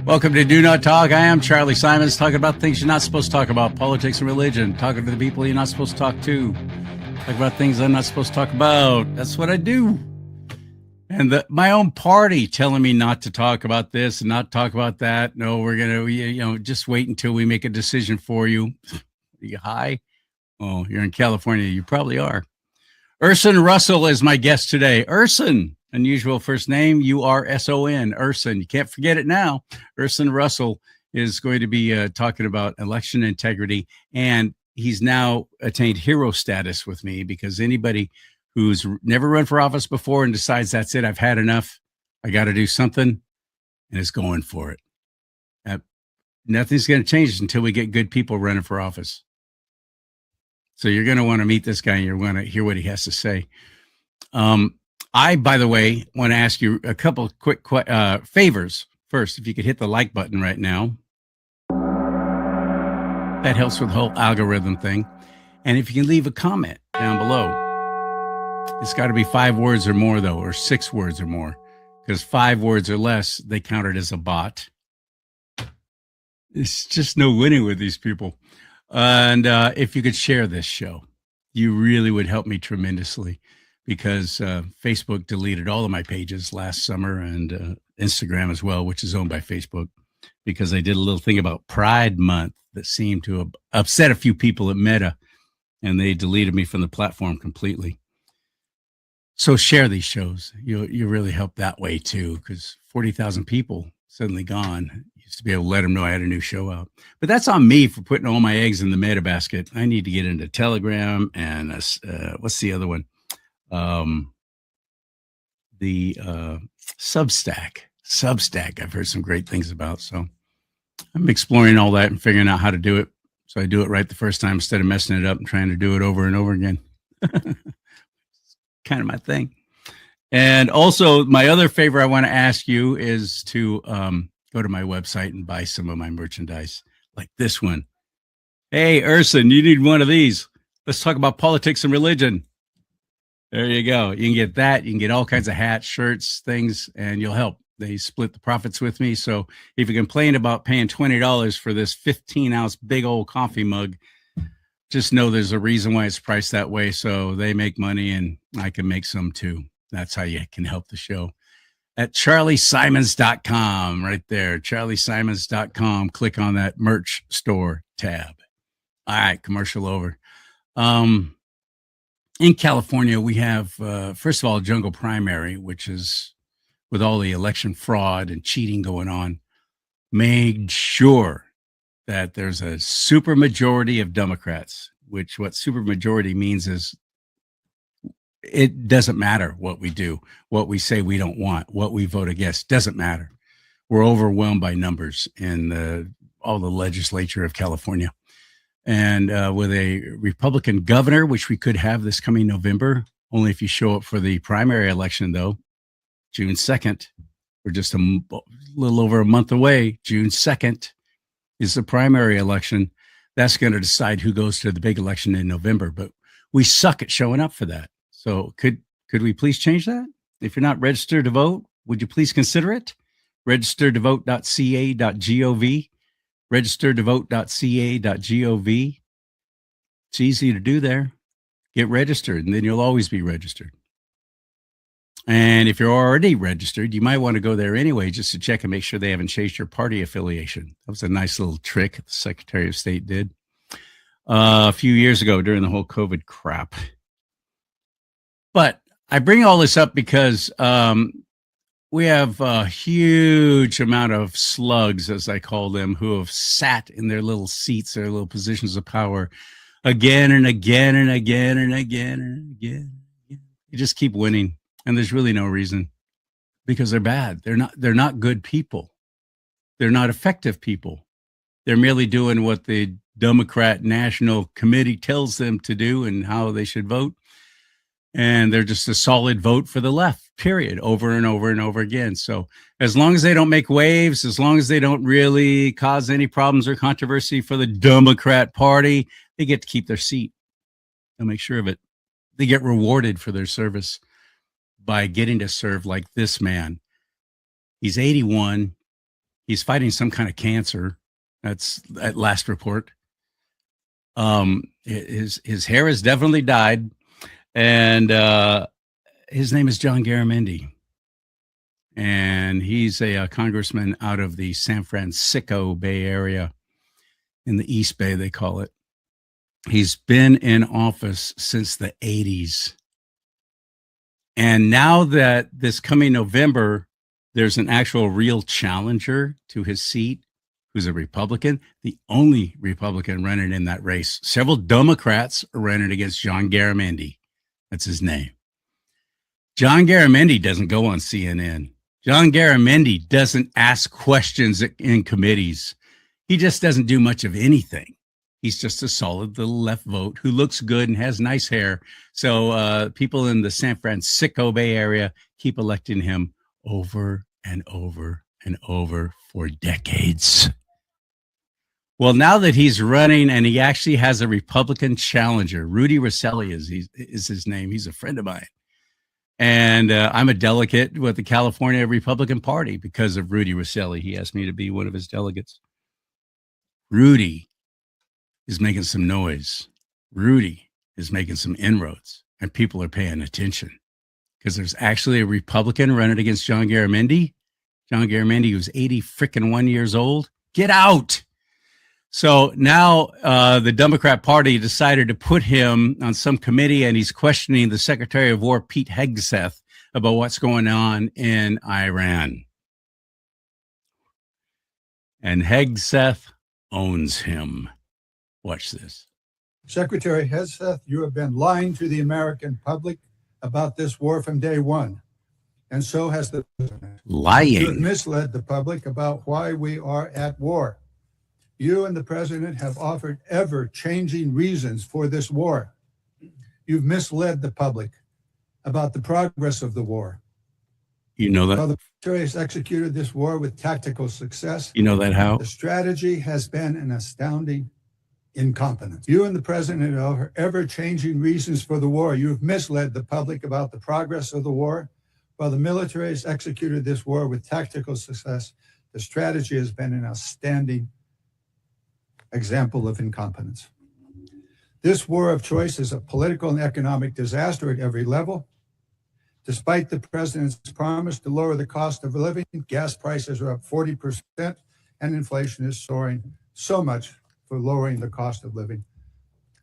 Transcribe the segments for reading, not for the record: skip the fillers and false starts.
Welcome to Do Not Talk. I am Charlie Simons, talking about things you're not supposed to talk about, politics and religion, talking to the people you're not supposed to talk to, talk about things I'm not supposed to talk about. That's what I do. And my own party telling me not to talk about this and not talk about that. No, we're going to, just wait until we make a decision for you. Are you high? Oh, you're in California. You probably are. Urson Russell is my guest today. Urson, unusual first name, Urson. Urson, you can't forget it now. Urson Russell is going to be talking about election integrity, and he's now attained hero status with me because anybody who's never run for office before and decides that's it, I've had enough, I got to do something, and is going for it. Nothing's going to change until we get good people running for office. So you're going to want to meet this guy and you're going to hear what he has to say. I, by the way, want to ask you a couple quick favors. First, if you could hit the like button right now. That helps with the whole algorithm thing. And if you can leave a comment down below. It's got to be 5 words or more, though, or 6 words or more. Because 5 words or less, they count it as a bot. It's just no winning with these people. And if you could share this show, you really would help me tremendously because Facebook deleted all of my pages last summer and Instagram as well, which is owned by Facebook, because I did a little thing about Pride Month that seemed to have upset a few people at Meta, and they deleted me from the platform completely. So share these shows. You really help that way too, because 40,000 people suddenly gone. Used to be able to let them know I had a new show out. But that's on me for putting all my eggs in the Meta basket. I need to get into Telegram and what's the other one? The Substack. Substack I've heard some great things about. So I'm exploring all that and figuring out how to do it. So I do it right the first time instead of messing it up and trying to do it over and over again. Kind of my thing. And also my other favor I want to ask you is to go to my website and buy some of my merchandise like this one. Hey, Urson, you need one of these. Let's talk about politics and religion. There you go. You can get that. You can get all kinds of hats, shirts, things, and you'll help. They split the profits with me. So if you complain about paying $20 for this 15-ounce big old coffee mug, just know there's a reason why it's priced that way. So they make money and I can make some too. That's how you can help the show. At charliesimons.com, right there, charliesimons.com. Click on that merch store tab. All right, commercial over. In California, we have, first of all, a jungle primary, which is with all the election fraud and cheating going on, made sure that there's a supermajority of Democrats, which what supermajority means is it doesn't matter what we do, what we say we don't want, what we vote against, doesn't matter. We're overwhelmed by numbers in all the legislature of California. And with a Republican governor, which we could have this coming November, only if you show up for the primary election, though, June 2nd, we're just a little over a month away. June 2nd is the primary election. That's going to decide who goes to the big election in November. But we suck at showing up for that. So could we please change that? If you're not registered to vote, would you please consider it? Registertovote.ca.gov. Registertovote.ca.gov. It's easy to do there. Get registered, and then you'll always be registered. And if you're already registered, you might want to go there anyway just to check and make sure they haven't changed your party affiliation. That was a nice little trick the Secretary of State did a few years ago during the whole COVID crap. But I bring all this up because we have a huge amount of slugs, as I call them, who have sat in their little seats, their little positions of power again and again and again and again and again. You just keep winning. And there's really no reason, because they're bad. They're not good people. They're not effective people. They're merely doing what the Democrat National Committee tells them to do and how they should vote. And they're just a solid vote for the left, period, over and over and over again. So as long as they don't make waves, as long as they don't really cause any problems or controversy for the Democrat Party, they get to keep their seat. They'll make sure of it. They get rewarded for their service by getting to serve like this man. He's 81. He's fighting some kind of cancer. That's at last report. His hair has definitely dyed, and his name is John Garamendi, and he's a congressman out of the San Francisco Bay Area, in the East Bay, they call it. He's been in office since the 80s. And now that this coming November, there's an actual real challenger to his seat who's a Republican, the only Republican running in that race. Several Democrats are running against John Garamendi. That's his name. John Garamendi doesn't go on CNN. John Garamendi doesn't ask questions in committees. He just doesn't do much of anything. He's just a solid little left vote who looks good and has nice hair. So people in the San Francisco Bay Area keep electing him over and over and over for decades. Well, now that he's running and he actually has a Republican challenger, Rudy Rosselli is his name. He's a friend of mine. And I'm a delegate with the California Republican Party because of Rudy Rosselli. He asked me to be one of his delegates. Rudy is making some noise. Rudy is making some inroads, and people are paying attention because there's actually a Republican running against John Garamendi. John Garamendi, who's 81 years old. Get out. So now the Democrat Party decided to put him on some committee, and he's questioning the Secretary of War, Pete Hegseth, about what's going on in Iran. And Hegseth owns him. Watch this. Secretary Hegseth, you have been lying to the American public about this war from day one. And so has the president. Lying. You have misled the public about why we are at war. You and the president have offered ever-changing reasons for this war. You've misled the public about the progress of the war. You know that? While the military has executed this war with tactical success, You know that how? the strategy has been an astounding incompetence. You and the president have offered ever-changing reasons for the war. You have misled the public about the progress of the war. While the military has executed this war with tactical success, the strategy has been an outstanding example of incompetence. This war of choice is a political and economic disaster at every level. Despite the president's promise to lower the cost of living, gas prices are up 40% and inflation is soaring. So much for lowering the cost of living.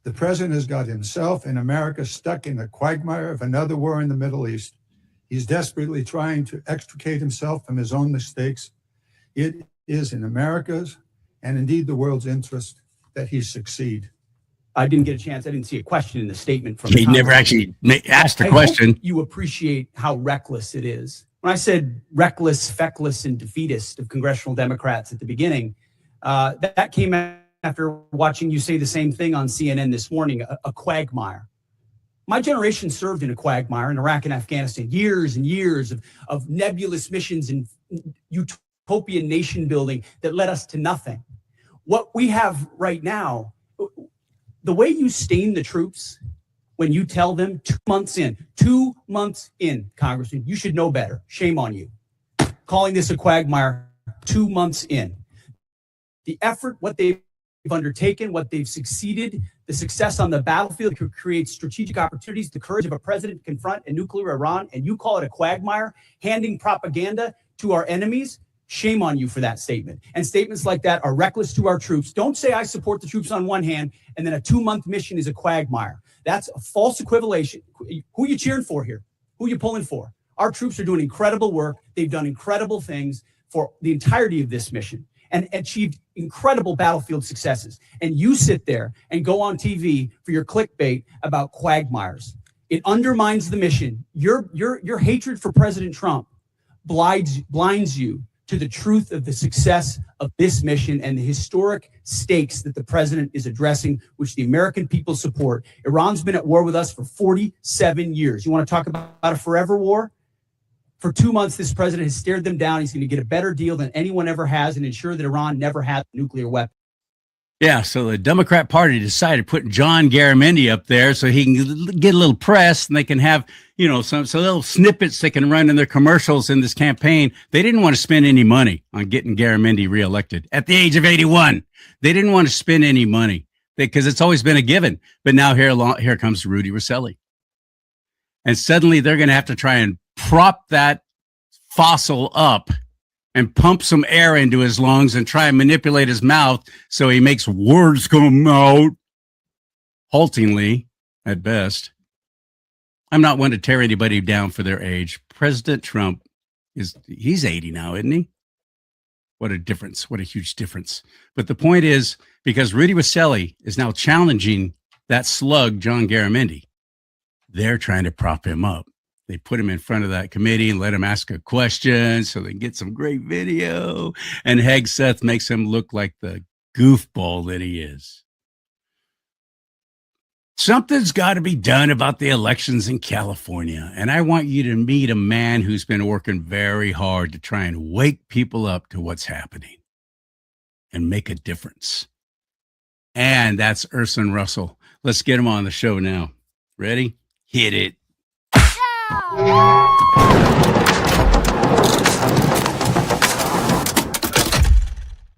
The president has got himself and America stuck in the quagmire of another war in the Middle East. He's desperately trying to extricate himself from his own mistakes. It is in America's and indeed the world's interest that he succeed. I didn't get a chance. I didn't see a question in the statement from. He never actually asked a question. Hope you appreciate how reckless it is. When I said reckless, feckless, and defeatist of congressional Democrats at the beginning, that came after watching you say the same thing on CNN this morning, a quagmire. My generation served in a quagmire in Iraq and Afghanistan, years and years of nebulous missions and utopian nation building that led us to nothing. What we have right now, the way you stain the troops when you tell them 2 months in, Congressman, you should know better. Shame on you. Calling this a quagmire 2 months in. The effort, what they've undertaken, what they've succeeded, the success on the battlefield to create strategic opportunities, the courage of a president to confront a nuclear Iran, and you call it a quagmire, handing propaganda to our enemies. Shame on you for that statement. And statements like that are reckless to our troops. Don't say I support the troops on one hand, and then a 2-month mission is a quagmire. That's a false equivalation. Who are you cheering for here? Who are you pulling for? Our troops are doing incredible work. They've done incredible things for the entirety of this mission and achieved incredible battlefield successes. And you sit there and go on TV for your clickbait about quagmires. It undermines the mission. Your hatred for President Trump blinds you to the truth of the success of this mission and the historic stakes that the president is addressing, which the American people support. Iran's been at war with us for 47 years. You want to talk about a forever war? For 2 months, this president has stared them down. He's going to get a better deal than anyone ever has and ensure that Iran never has a nuclear weapon. Yeah, so the Democrat Party decided putting John Garamendi up there so he can get a little press and they can have, some little snippets they can run in their commercials in this campaign. They didn't want to spend any money on getting Garamendi reelected at the age of 81. They didn't want to spend any money because it's always been a given. But now here comes Rudy Rosselli. And suddenly they're going to have to try and prop that fossil up and pump some air into his lungs and try and manipulate his mouth so he makes words come out haltingly at best. I'm not one to tear anybody down for their age. President Trump he's 80 now, isn't he? What a difference. What a huge difference. But the point is, because Rudy Rosselli is now challenging that slug, John Garamendi, they're trying to prop him up. They put him in front of that committee and let him ask a question so they can get some great video. And Hegseth makes him look like the goofball that he is. Something's got to be done about the elections in California. And I want you to meet a man who's been working very hard to try and wake people up to what's happening and make a difference. And that's Urson Russell. Let's get him on the show now. Ready? Hit it.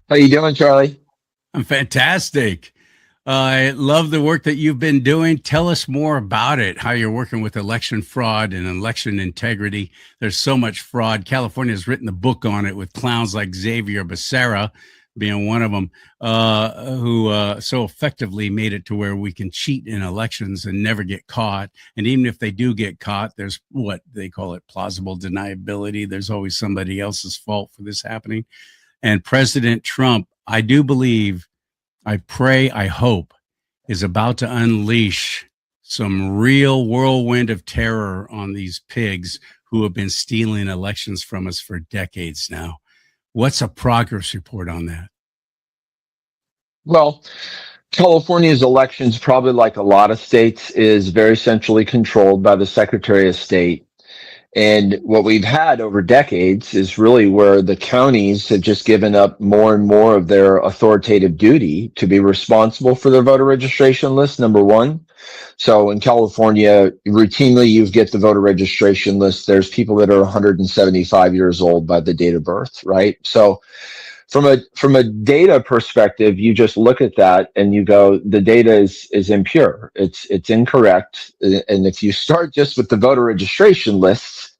How you doing, Charlie? I'm fantastic. I love the work that you've been doing. Tell us more about it, how you're working with election fraud and election integrity. There's so much fraud. California has written a book on it with clowns like Xavier Becerra being one of them, who so effectively made it to where we can cheat in elections and never get caught. And even if they do get caught, there's what they call it, plausible deniability. There's always somebody else's fault for this happening. And President Trump, I do believe, I pray, I hope, is about to unleash some real whirlwind of terror on these pigs who have been stealing elections from us for decades now. What's a progress report on that? Well, California's elections, probably like a lot of states, is very centrally controlled by the Secretary of State. And what we've had over decades is really where the counties have just given up more and more of their authoritative duty to be responsible for their voter registration list, number one. So in California, routinely you get the voter registration list. There's people that are 175 years old by the date of birth, right? So from a data perspective, you just look at that and you go, the data is impure. It's incorrect. And if you start just with the voter registration lists,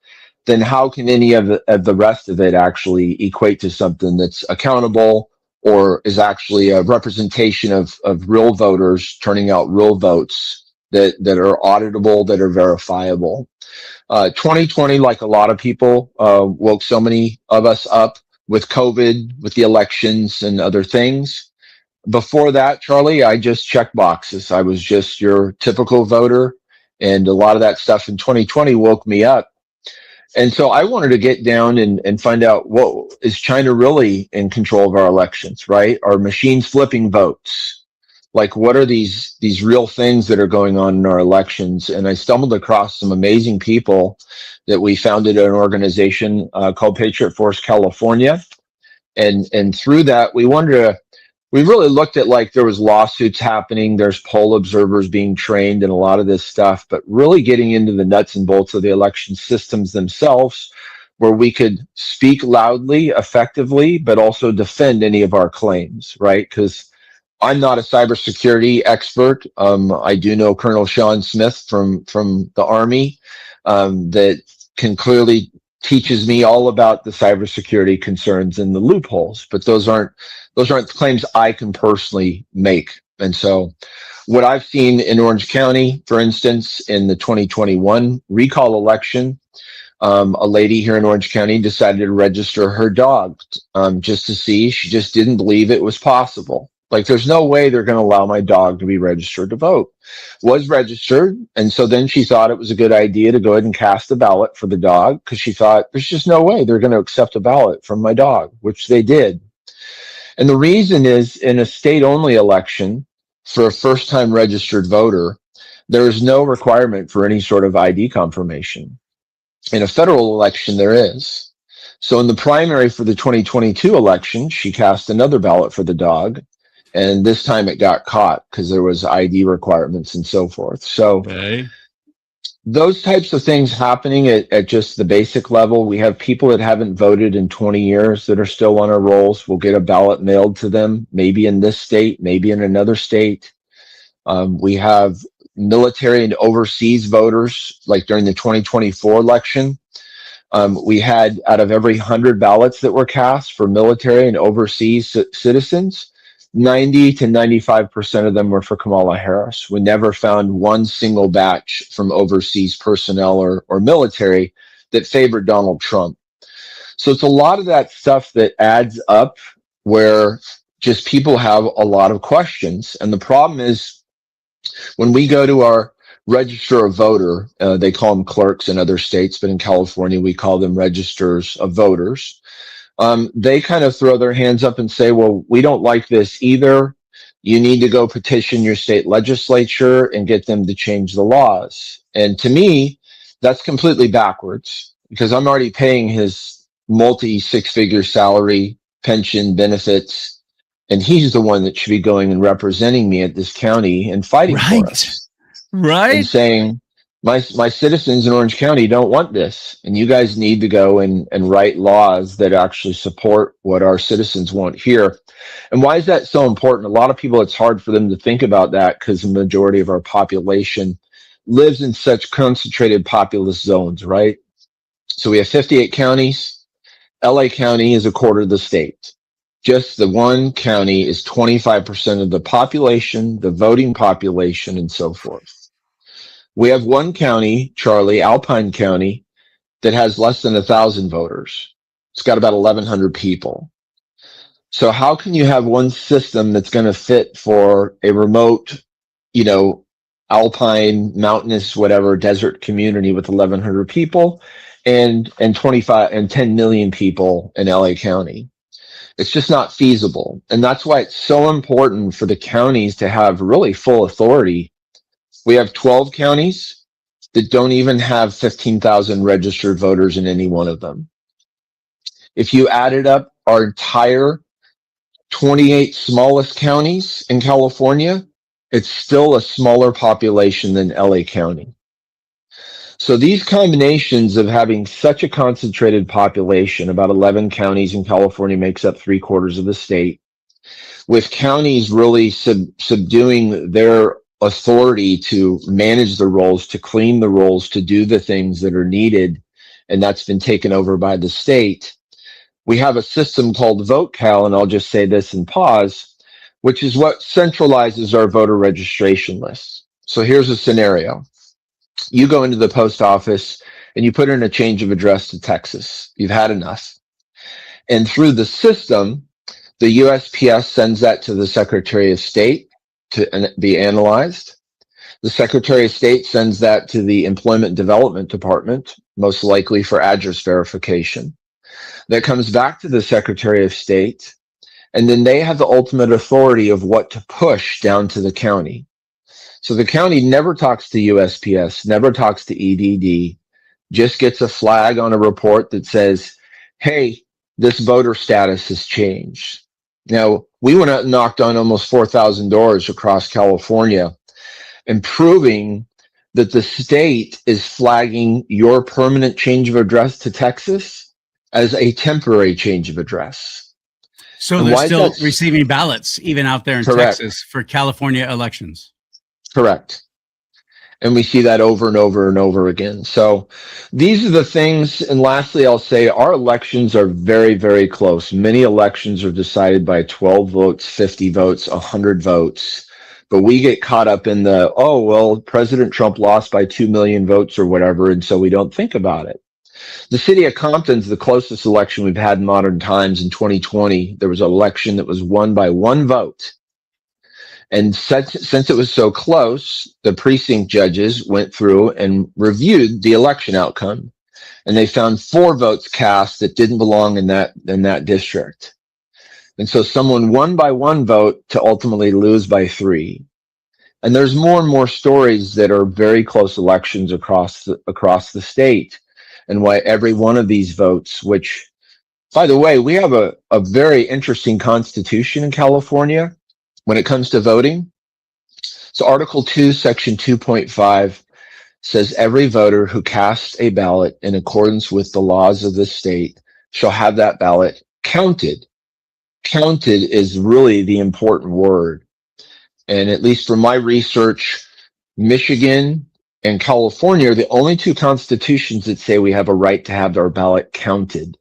then how can any of the rest of it actually equate to something that's accountable or is actually a representation of real voters turning out real votes that are auditable, that are verifiable? 2020, like a lot of people, woke so many of us up with COVID, with the elections and other things. Before that, Charlie, I just checked boxes. I was just your typical voter, and a lot of that stuff in 2020 woke me up. And so I wanted to get down and find out, what is China really in control of our elections, right? Are machines flipping votes? Like, what are these real things that are going on in our elections? And I stumbled across some amazing people that we founded an organization called Patriot Force California. And through that, we really looked at, like, there was lawsuits happening, there's poll observers being trained and a lot of this stuff, but really getting into the nuts and bolts of the election systems themselves, where we could speak loudly, effectively, but also defend any of our claims, right? Because I'm not a cybersecurity expert. I do know Colonel Sean Smith from the Army that can clearly teaches me all about the cybersecurity concerns and the loopholes, but those aren't claims I can personally make. And so what I've seen in Orange County, for instance, in the 2021 recall election, a lady here in Orange County decided to register her dog just to see. She just didn't believe it was possible. Like, there's no way they're going to allow my dog to be registered to vote. Was registered, and so then she thought it was a good idea to go ahead and cast a ballot for the dog, because she thought there's just no way they're going to accept a ballot from my dog, which they did. And the reason is, in a state-only election for a first-time registered voter, there is no requirement for any sort of ID confirmation. In a federal election, there is. So in the primary for the 2022 election, she cast another ballot for the dog. And this time it got caught because there was ID requirements and so forth. So Okay. those types of things happening at just the basic level. We have people that haven't voted in 20 years that are still on our rolls. We'll get a ballot mailed to them, maybe in this state, maybe in another state. We have military and overseas voters, like during the 2024 election. We had, out of every 100 ballots that were cast for military and overseas citizens, 90 to 95% of them were for Kamala Harris. We never found one single batch from overseas personnel or military that favored Donald Trump. So it's a lot of that stuff that adds up where just people have a lot of questions. And the problem is when we go to our register a voter, they call them clerks in other states, but in California, we call them registers of voters. They kind of throw their hands up and say, well, we don't like this either. You need to go petition your state legislature and get them to change the laws. And to me, that's completely backwards because I'm already paying his multi six-figure salary, pension, benefits, and he's the one that should be going and representing me at this county and fighting for us. Right. And saying, my citizens in Orange County don't want this, and you guys need to go and write laws that actually support what our citizens want here. And why is that so important? A lot of people, it's hard for them to think about that because the majority of our population lives in such concentrated populous zones, right? So we have 58 counties. LA County is a quarter of the state. Just the one county is 25% of the population, the voting population, and so forth. We have one county, Charlie, Alpine County, that has less than 1,000 voters. It's got about 1,100 people. So how can you have one system that's going to fit for a remote, alpine, mountainous, whatever, desert community with 1,100 people and 10 million people in LA County? It's just not feasible. And that's why it's so important for the counties to have really full authority. We have 12 counties that don't even have 15,000 registered voters in any one of them. If you added up our entire 28 smallest counties in California, it's still a smaller population than LA County. So these combinations of having such a concentrated population, about 11 counties in California makes up 3/4 of the state, with counties really subduing their authority to manage the rolls, to clean the rolls, to do the things that are needed, and that's been taken over by the state. We have a system called VoteCal, and I'll just say this and pause, which is what centralizes our voter registration lists. So here's a scenario. You go into the post office and you put in a change of address to Texas. You've had enough. And through the system, the USPS sends that to the Secretary of State to be analyzed. The Secretary of State sends that to the Employment Development Department, most likely for address verification. That comes back to the Secretary of State, and then they have the ultimate authority of what to push down to the county. So the county never talks to USPS, never talks to EDD, just gets a flag on a report that says, hey, this voter status has changed. Now, we went out and knocked on almost 4,000 doors across California and proving that the state is flagging your permanent change of address to Texas as a temporary change of address. So And they're why still that's- receiving ballots, even out there in Correct. Texas, for California elections. Correct. And we see that over and over and over again. So these are the things. And lastly, I'll say our elections are very, very close. Many elections are decided by 12 votes, 50 votes, 100 votes. But we get caught up in the, oh, well, President Trump lost by 2 million votes or whatever. And so we don't think about it. The city of Compton's the closest election we've had in modern times. In 2020, there was an election that was won by 1 vote. And since it was so close, the precinct judges went through and reviewed the election outcome, and they found 4 votes cast that didn't belong in that district. And so someone won by 1 vote to ultimately lose by 3. And there's more and more stories that are very close elections across the state, and why every one of these votes, which, by the way, we have a very interesting constitution in California. when it comes to voting. So Article 2, Section 2.5 says every voter who casts a ballot in accordance with the laws of the state shall have that ballot counted. Counted is really the important word. And at least from my research, Michigan and California are the only two constitutions that say we have a right to have our ballot counted.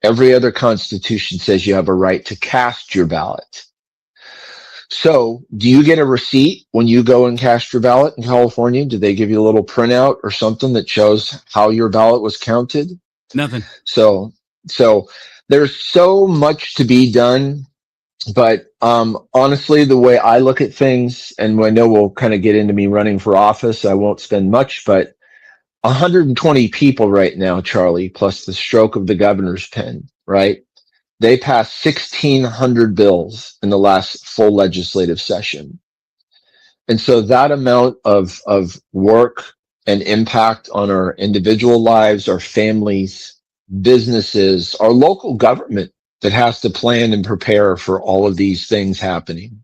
Every other constitution says you have a right to cast your ballot. So do you get a receipt when you go and cast your ballot in California? Do they give you a little printout or something that shows how your ballot was counted? Nothing. So there's so much to be done. But honestly, the way I look at things, and I know we'll kind of get into me running for office, I won't spend much, but 120 people right now, Charlie, plus the stroke of the governor's pen, right? They passed 1,600 bills in the last full legislative session. And so that amount of work and impact on our individual lives, our families, businesses, our local government that has to plan and prepare for all of these things happening.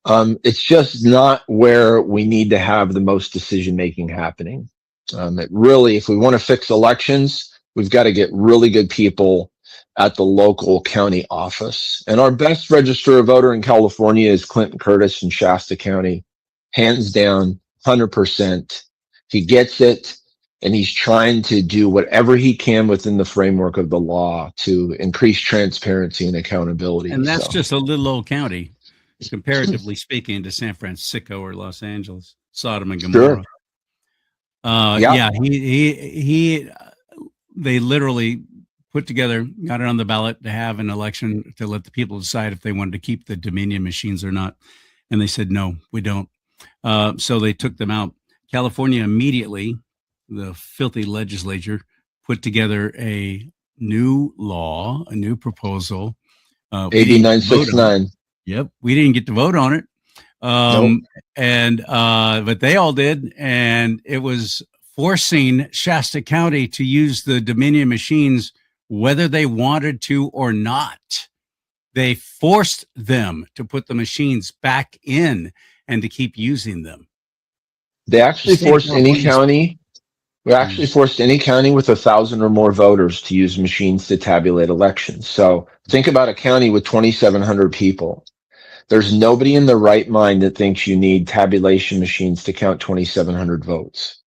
It's just not where we need to have the most decision-making happening. It really, if we want to fix elections, we've got to get really good people at the local county office. And our best register of voter in California is Clinton Curtis in Shasta County. Hands down, 100%. He gets it, and he's trying to do whatever he can within the framework of the law to increase transparency and accountability. And that's just a little old county, comparatively speaking, to San Francisco or Los Angeles, Sodom and Gomorrah. Sure. Yeah, they literally put together, got it on the ballot to have an election to let the people decide if they wanted to keep the Dominion machines or not. And they said, no, we don't. So they took them out. California immediately, the filthy legislature, put together a new law, a new proposal. AB 969. Yep. We didn't get to vote on it. Nope. But they all did. And it was forcing Shasta County to use the Dominion machines, whether they wanted to or not. They forced them to put the machines back in and to keep using them. They actually forced any county. We actually forced any county with 1,000 or more voters to use machines to tabulate elections. So think about a county with 2,700 people. There's nobody in the right mind that thinks you need tabulation machines to count 2,700 votes.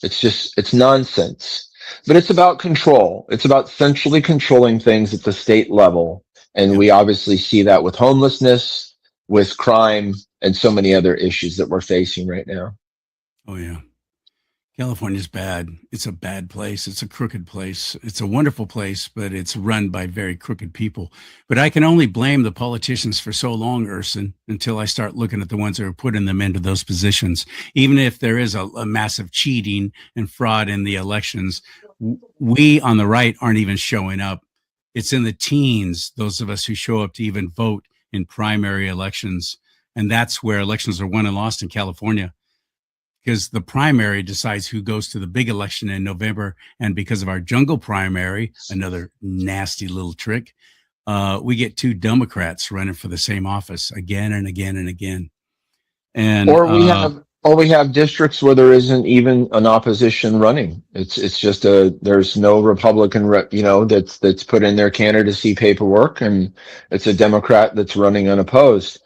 It's nonsense. But it's about control. It's about centrally controlling things at the state level. And we obviously see that with homelessness, with crime, and so many other issues that we're facing right now. Oh, yeah. California's bad. It's a bad place. It's a crooked place. It's a wonderful place, but it's run by very crooked people. But I can only blame the politicians for so long, Urson, until I start looking at the ones that are putting them into those positions. Even if there is a massive cheating and fraud in the elections, we on the right aren't even showing up. It's in the teens, those of us who show up to even vote in primary elections. And that's where elections are won and lost in California. Because the primary decides who goes to the big election in November. And because of our jungle primary, another nasty little trick, we get two Democrats running for the same office again and again and again. And or we have districts where there isn't even an opposition running. It's just there's no Republican that's put in their candidacy paperwork, and it's a Democrat that's running unopposed.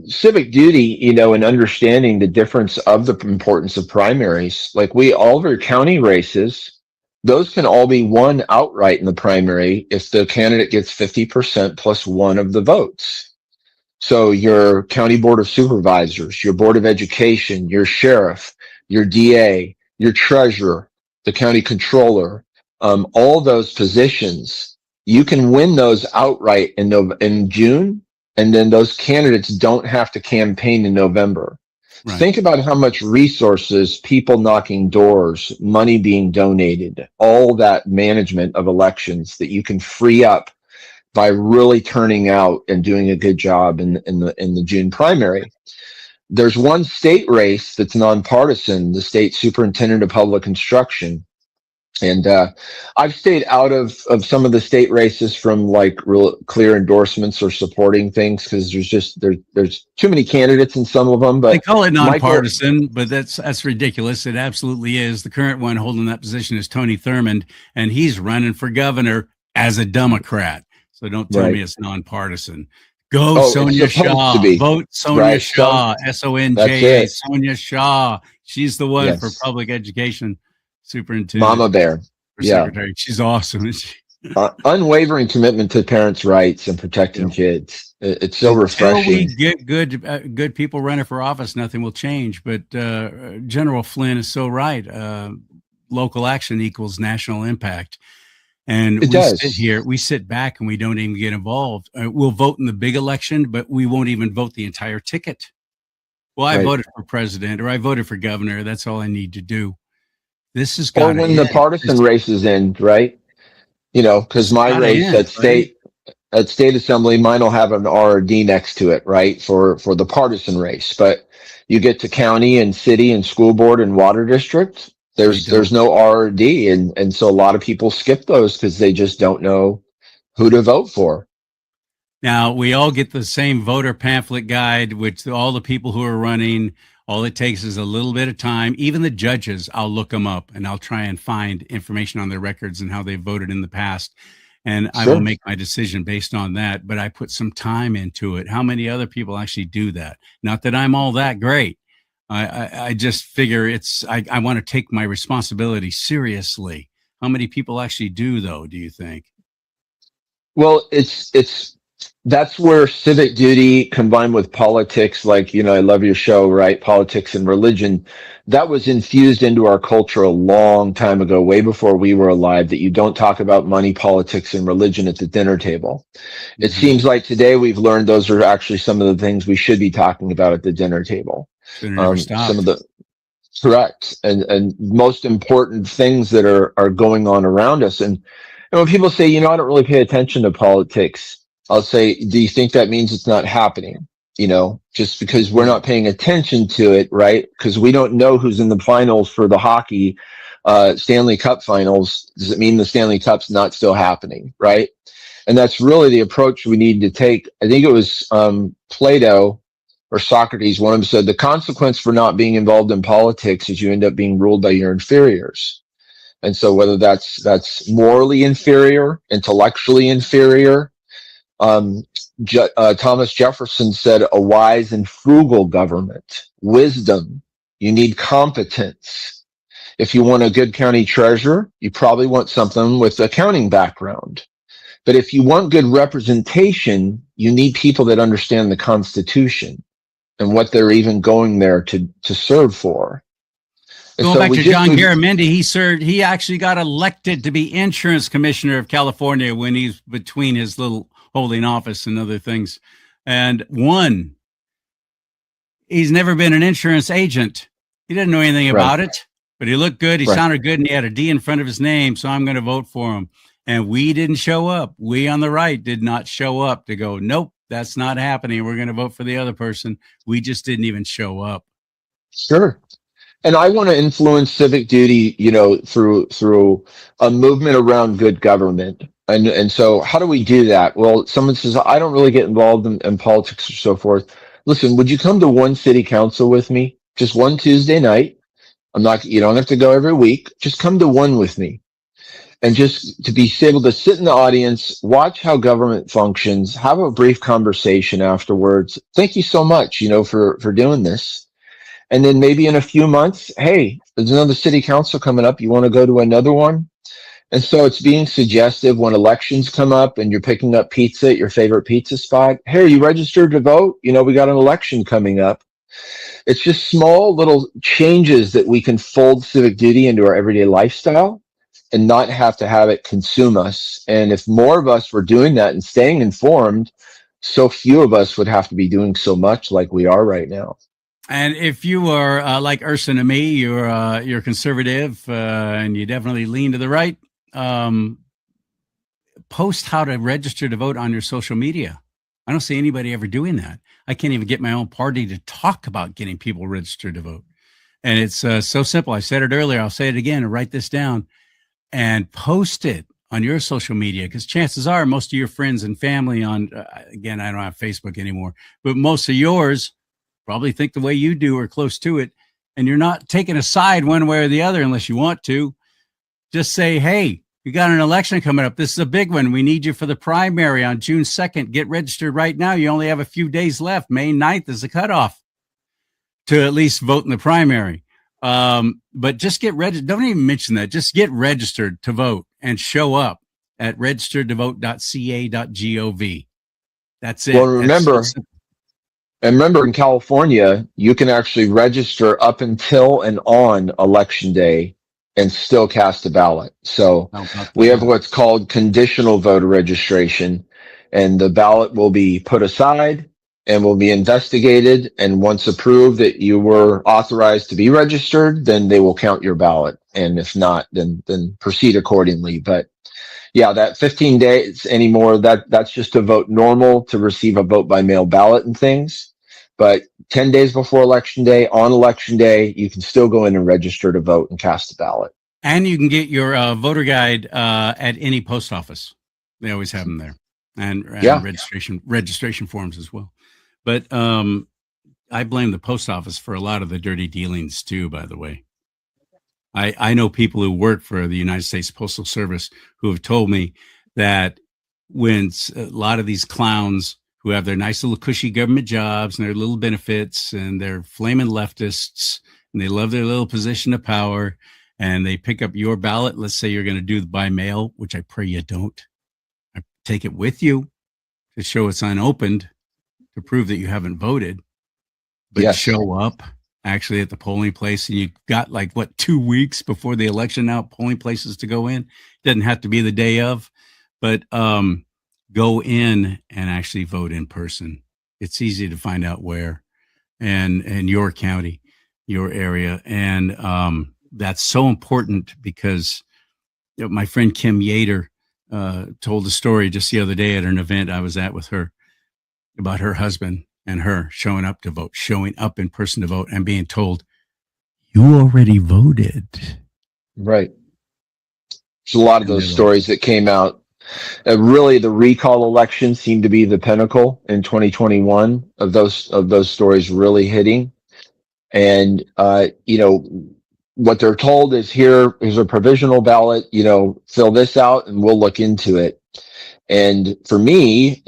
Civic duty, and understanding the difference of the importance of primaries. Like all of our county races, those can all be won outright in the primary if the candidate gets 50% plus one of the votes. So your county board of supervisors, your board of education, your sheriff, your DA, your treasurer, the county controller, all those positions, you can win those outright in June. And then those candidates don't have to campaign in November. Right. Think about how much resources, people knocking doors, money being donated, all that management of elections that you can free up by really turning out and doing a good job in the June primary. There's one state race that's nonpartisan, the state superintendent of public instruction. And I've stayed out of some of the state races from like real clear endorsements or supporting things because there's too many candidates in some of them. They But call it Michael, nonpartisan, but that's ridiculous. It absolutely is. The current one holding that position is Tony Thurmond, and he's running for governor as a Democrat. So don't tell me right? it's nonpartisan. Go Oh, it's Sonia supposed to Shaw. be, Vote Sonia right? So Shaw. that's SONJA. it. Sonia Shaw. She's the one for Yes, public education superintendent Mama Bear. or Yeah, secretary. She's awesome. unwavering commitment to parents' rights and protecting Yeah. kids. It's so Until we refreshing. get good people running for office, nothing will change. But General Flynn is so right. Local action equals national impact. And It does. we sit back and we don't even get involved. We'll vote in the big election, but we won't even vote the entire ticket. Well, I Right. voted for president or I voted for governor. That's all I need to do. This has Or got to when the end. partisan races end, right? This Because has my got to race end, buddy. at state assembly, mine will have an R or D next to it, right? For the partisan race. But you get to county and city and school board and water district, They don't. there's no R or D. And so a lot of people skip those because they just don't know who to vote for. Now, we all get the same voter pamphlet guide, which all the people who are running, all it takes is a little bit of time. Even the judges, I'll look them up and I'll try and find information on their records and how they voted in the past. And I will Sure. make my decision based on that. But I put some time into it. How many other people actually do that? Not that I'm all that great. I just figure I want to take my responsibility seriously. How many people actually do, though, do you think? Well, that's where civic duty combined with politics, like, I love your show, right? Politics and religion, that was infused into our culture a long time ago, way before we were alive, that you don't talk about money, politics, and religion at the dinner table. It Mm-hmm. seems like today we've learned those are actually some of the things we should be talking about at the dinner table. Should have never Some of stopped. the correct and most important things that are going on around us. And when people say, I don't really pay attention to politics, I'll say, do you think that means it's not happening? Just because we're not paying attention to it, right? Because we don't know who's in the finals for the hockey Stanley Cup finals. Does it mean the Stanley Cup's not still happening, right? And that's really the approach we need to take. I think it was Plato or Socrates, one of them said, the consequence for not being involved in politics is you end up being ruled by your inferiors. And so whether that's morally inferior, intellectually inferior, Thomas Jefferson said, a wise and frugal government, wisdom, you need competence. If you want a good county treasurer, you probably want something with accounting background. But if you want good representation, you need people that understand the Constitution and what they're even going there to serve for. And Going so back to we John Garamendi, he actually got elected to be insurance commissioner of California when he's between his little holding office and other things, and won. He's never been an insurance agent. He didn't know anything about it, but he looked good. He sounded good, and he had a D in front of his name. So I'm going to vote for him. And we didn't show up. We on the right did not show up to go, nope, that's not happening. We're going to vote for the other person. We just didn't even show up. Sure. And I want to influence civic duty, through a movement around good government. And so how do we do that? Well, someone says, I don't really get involved in politics or so forth. Listen, would you come to one city council with me? Just one Tuesday night. You don't have to go every week. Just come to one with me. And just to be able to sit in the audience, watch how government functions, have a brief conversation afterwards. Thank you so much, for doing this. And then maybe in a few months, hey, there's another city council coming up. You want to go to another one? And so it's being suggestive when elections come up and you're picking up pizza at your favorite pizza spot. Hey, are you registered to vote? We got an election coming up. It's just small little changes that we can fold civic duty into our everyday lifestyle and not have to have it consume us. And if more of us were doing that and staying informed, so few of us would have to be doing so much like we are right now. And if you are like Urson and me, you're conservative and you definitely lean to the right, post how to register to vote on your social media. I don't see anybody ever doing that. I can't even get my own party to talk about getting people registered to vote. And it's so simple. I said it earlier. I'll say it again and write this down. and post it on your social media, because chances are most of your friends and family on, again, I don't have Facebook anymore, but most of yours probably think the way you do or close to it. And you're not taking a side one way or the other unless you want to. Just say, hey, you got an election coming up. This is a big one. We need you for the primary on June 2nd. Get registered right now. You only have a few days left. May 9th is the cutoff to at least vote in the primary. But just get registered. Don't even mention that. Just get registered to vote and show up at registeredtovote.ca.gov. That's it. Well, remember in California, you can actually register up until and on election day and still cast a ballot. So we have what's called conditional voter registration, and the ballot will be put aside and will be investigated. And once approved that you were authorized to be registered, then they will count your ballot. And if not, then proceed accordingly. But yeah, that 15 days anymore, that's just to vote normal, to receive a vote by mail ballot and things. But 10 days before election day, on election day, you can still go in and register to vote and cast a ballot. And you can get your voter guide at any post office. They always have them there, and registration forms as well. But I blame the post office for a lot of the dirty dealings too, by the way. I know people who work for the United States Postal Service who have told me that when a lot of these clowns who have their nice little cushy government jobs and their little benefits and they're flaming leftists and they love their little position of power and they pick up your ballot, let's say you're going to do the by mail, which I pray you don't. I take it with you to show it's unopened to prove that you haven't voted, but yes. Show up actually at the polling place, and you've got 2 weeks before the election now, polling places to go in. It doesn't have to be the day of, but go in and actually vote in person. It's easy to find out where, and your county, your area. And that's so important because my friend Kim Yater told a story just the other day at an event I was at with her about her husband and her showing up in person to vote and being told, you already voted. Right. There's a lot of those stories that came out. Really, the recall election seemed to be the pinnacle in 2021 of those stories really hitting. And, what they're told is here's a provisional ballot, fill this out and we'll look into it. And for me,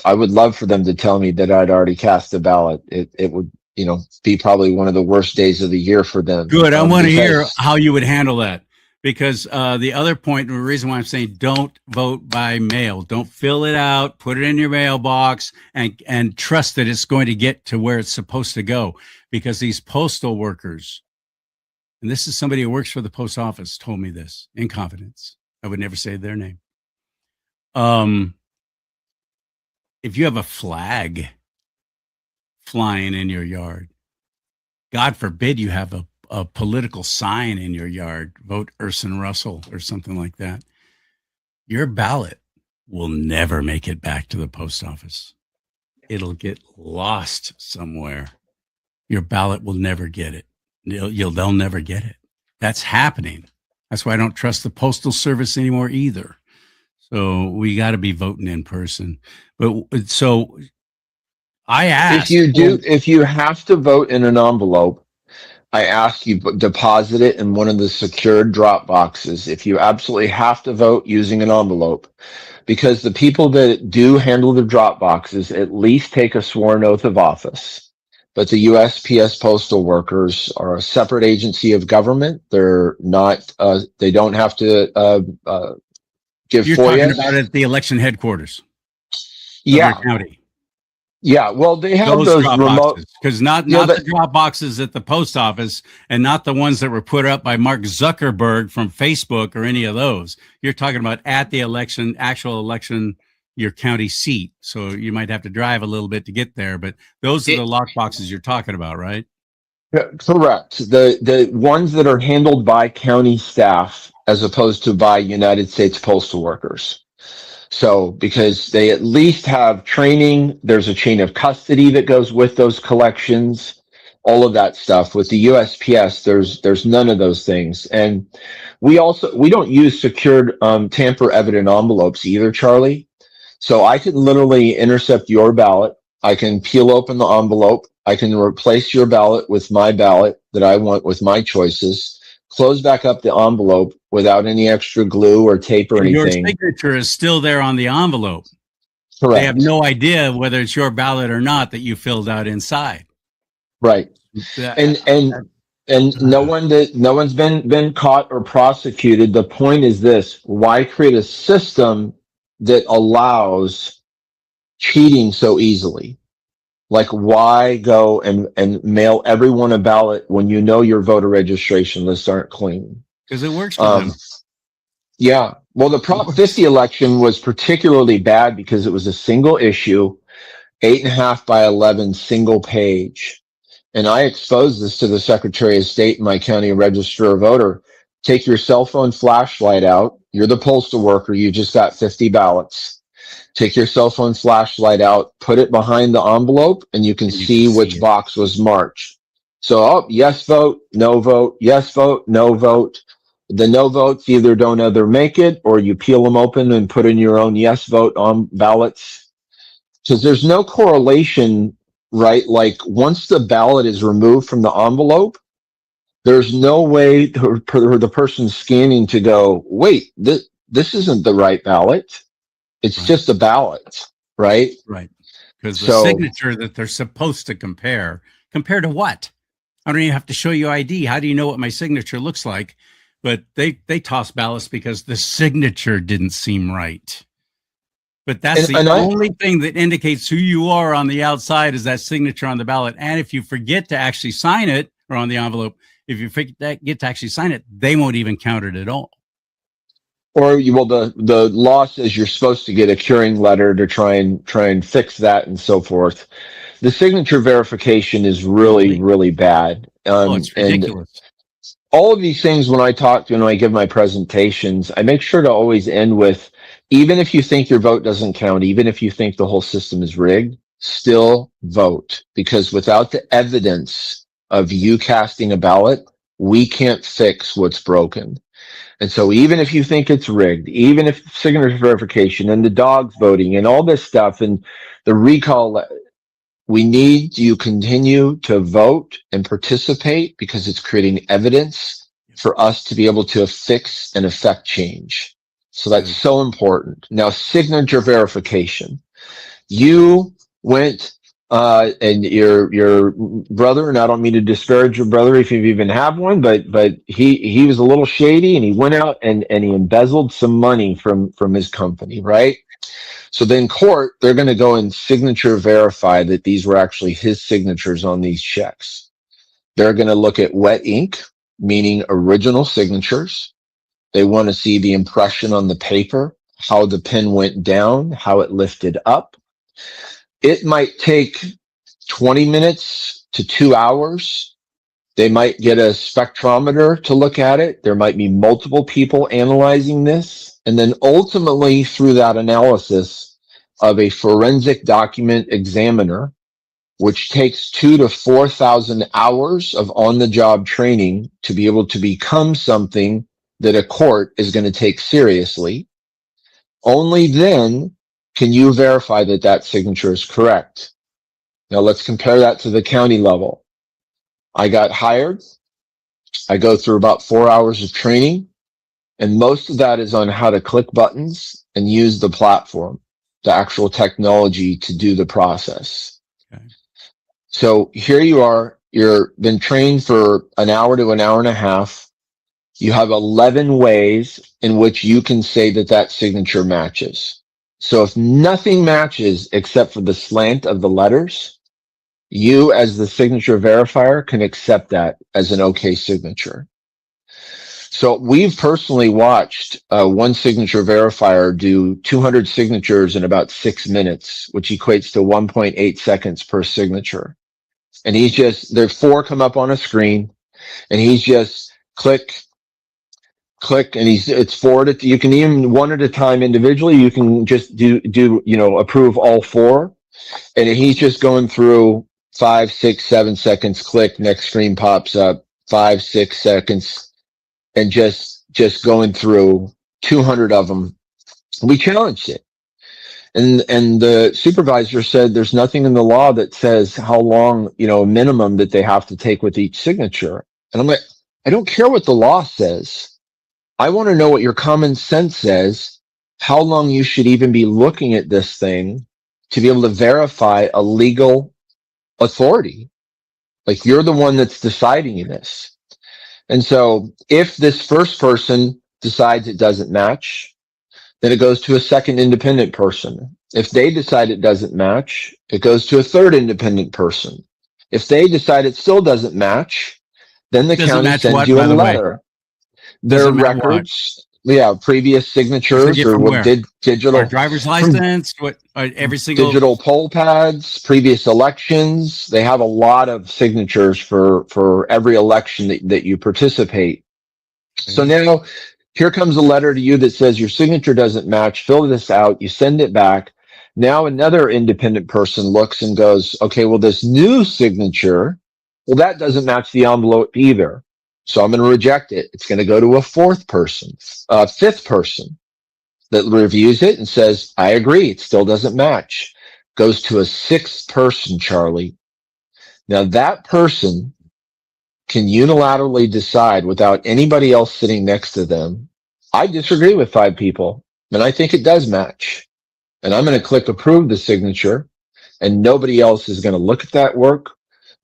I would love for them to tell me that I'd already cast a ballot. It would, be probably one of the worst days of the year for them. Good. I want to hear how you would handle that, because the other point, the reason why I'm saying don't vote by mail, don't fill it out, put it in your mailbox and trust that it's going to get to where it's supposed to go, because these postal workers, and this is somebody who works for the post office, told me this in confidence. I would never say their name. If you have a flag flying in your yard, God forbid you have a political sign in your yard, vote Urson Russell or something like that, your ballot will never make it back to the post office. It'll get lost somewhere. Your ballot will never get it. They'll never get it. That's happening. That's why I don't trust the Postal Service anymore either. So we got to be voting in person. But so I asked, if you have to vote in an envelope, I ask you deposit it in one of the secured drop boxes. If you absolutely have to vote using an envelope, because the people that do handle the drop boxes at least take a sworn oath of office. But the USPS postal workers are a separate agency of government. They're not. They don't have to give You're FOIA. Talking about at the election headquarters. Yeah. County. Yeah. Well, they have those remote, because not the drop boxes at the post office, and not the ones that were put up by Mark Zuckerberg from Facebook or any of those. You're talking about at the actual election, your county seat. So you might have to drive a little bit to get there, but those are the lock boxes you're talking about, right? Correct. The ones that are handled by county staff as opposed to by United States postal workers. So because they at least have training, there's a chain of custody that goes with those collections. all of that stuff. With the USPS, there's none of those things. And we don't use secured tamper evident envelopes either, Charlie. So I can literally intercept your ballot. I can peel open the envelope. I can replace your ballot with my ballot that I want with my choices, close back up the envelope without any extra glue or tape or And your anything. signature is still there on the envelope. Correct. They have no idea whether it's your ballot or not that you filled out inside. Right. And no one's been caught or prosecuted. The point is this: why create a system that allows cheating so easily? Like, why go and mail everyone a ballot when you know your voter registration lists aren't clean? Because it works for them. Yeah. Well, the Prop 50 election was particularly bad because it was a single issue, 8.5 by 11 single page. And I exposed this to the Secretary of State and my county register a voter. Take your cell phone flashlight out. You're the postal worker. You just got 50 ballots. Take your cell phone flashlight out, put it behind the envelope, and you can see which box was marked. So, yes vote, no vote, yes vote, no vote. The no votes either don't ever make it, or you peel them open and put in your own yes vote on ballots. Because there's no correlation, right? Like, once the ballot is removed from the envelope, there's no way for the person scanning to go, wait, this isn't the right ballot. It's just a ballot, right? Right. Because the signature that they're supposed to compare to what? I don't even have to show you ID. How do you know what my signature looks like? But they toss ballots because the signature didn't seem right. But that's the only thing that indicates who you are on the outside is that signature on the ballot. And if you forget to actually sign it, or on the envelope, if you forget to actually sign it, they won't even count it at all. Or the law says you're supposed to get a curing letter to try and fix that and so forth. The signature verification is really bad. It's ridiculous. And all of these things, when I give my presentations, I make sure to always end with, even if you think your vote doesn't count, even if you think the whole system is rigged, still vote. Because without the evidence of you casting a ballot, we can't fix what's broken. And so even if you think it's rigged, even if signature verification and the dogs voting and all this stuff and the recall, we need you continue to vote and participate because it's creating evidence for us to be able to fix and affect change. So that's so important. Now, signature verification. You went and your brother, and I don't mean to disparage your brother if you even have one, but he was a little shady and he went out and he embezzled some money from his company, right? So then court, they're going to go and signature verify that these were actually his signatures on these checks. They're going to look at wet ink, meaning original signatures. They want to see the impression on the paper, how the pen went down, how it lifted up. It might take 20 minutes to 2 hours. They might get a spectrometer to look at it. There might be multiple people analyzing this. And then ultimately, through that analysis of a forensic document examiner, which takes 2,000 to 4,000 hours of on-the-job training to be able to become something that a court is going to take seriously, only then can you verify that that signature is correct. Now let's compare that to the county level. I got hired. I go through about 4 hours of training, and most of that is on how to click buttons and use the platform, the actual technology to do the process. Okay. So here you are, you've been trained for an hour to an hour and a half. You have 11 ways in which you can say that that signature matches. So if nothing matches except for the slant of the letters, you as the signature verifier can accept that as an okay signature. So we've personally watched one signature verifier do 200 signatures in about 6 minutes, which equates to 1.8 seconds per signature. And there's 4 come up on a screen, and he's just click, and it's forwarded. You can even one at a time individually. You can just do approve all 4, and he's just going through 5, 6, 7 seconds, click, next screen pops up, 5, 6 seconds, and just going through 200 of them. We challenged it. And the supervisor said there's nothing in the law that says how long, minimum that they have to take with each signature. And I'm like, I don't care what the law says. I want to know what your common sense says, how long you should even be looking at this thing to be able to verify a legal authority. Like, you're the one that's deciding this. And so if this first person decides it doesn't match, then it goes to a second independent person. If they decide it doesn't match, it goes to a third independent person. If they decide it still doesn't match, then the Doesn't county match sends what, you a by the way? letter. Their Doesn't match what? records, previous You said signatures get or from what where? did Our digital driver's from license? What? Every single. digital poll pads, previous elections. They have a lot of signatures for every election that you participate. So now here comes a letter to you that says your signature doesn't match. Fill this out. You send it back. Now another independent person looks and goes, okay, well, this new signature, well, that doesn't match the envelope either. So I'm going to reject it. It's going to go to a fifth person that reviews it and says, I agree. It still doesn't match. Goes to a sixth person, Charlie. Now that person can unilaterally decide without anybody else sitting next to them, I disagree with 5 people, and I think it does match. And I'm going to click approve the signature, and nobody else is going to look at that work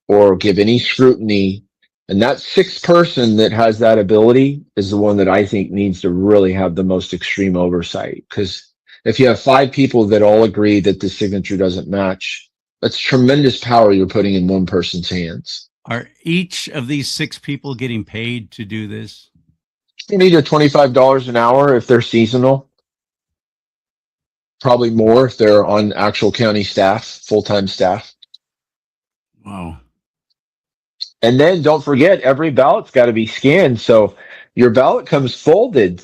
or give any scrutiny. And that sixth person that has that ability is the one that I think needs to really have the most extreme oversight. Because if you have 5 people that all agree that the signature doesn't match, that's tremendous power you're putting in one person's hands. Are each of these 6 people getting paid to do this? $20 to $25 an hour if they're seasonal. Probably more if they're on actual county staff, full-time staff. Wow. And then don't forget, every ballot's got to be scanned. So your ballot comes folded.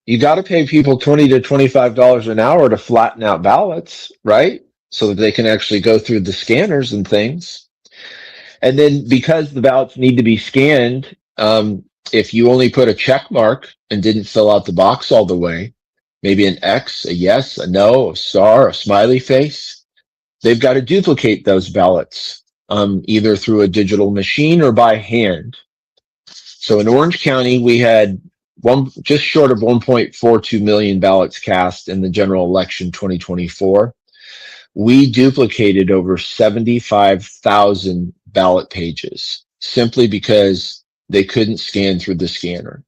You got to pay people $20 to $25 an hour to flatten out ballots, right? So that they can actually go through the scanners and things. And then because the ballots need to be scanned, if you only put a check mark and didn't fill out the box all the way, maybe an X, a yes, a no, a star, a smiley face, they've got to duplicate those ballots, either through a digital machine or by hand. So in Orange County, we had just short of 1.42 million ballots cast in the general election 2024. We duplicated over 75,000 ballot pages simply because they couldn't scan through the scanner.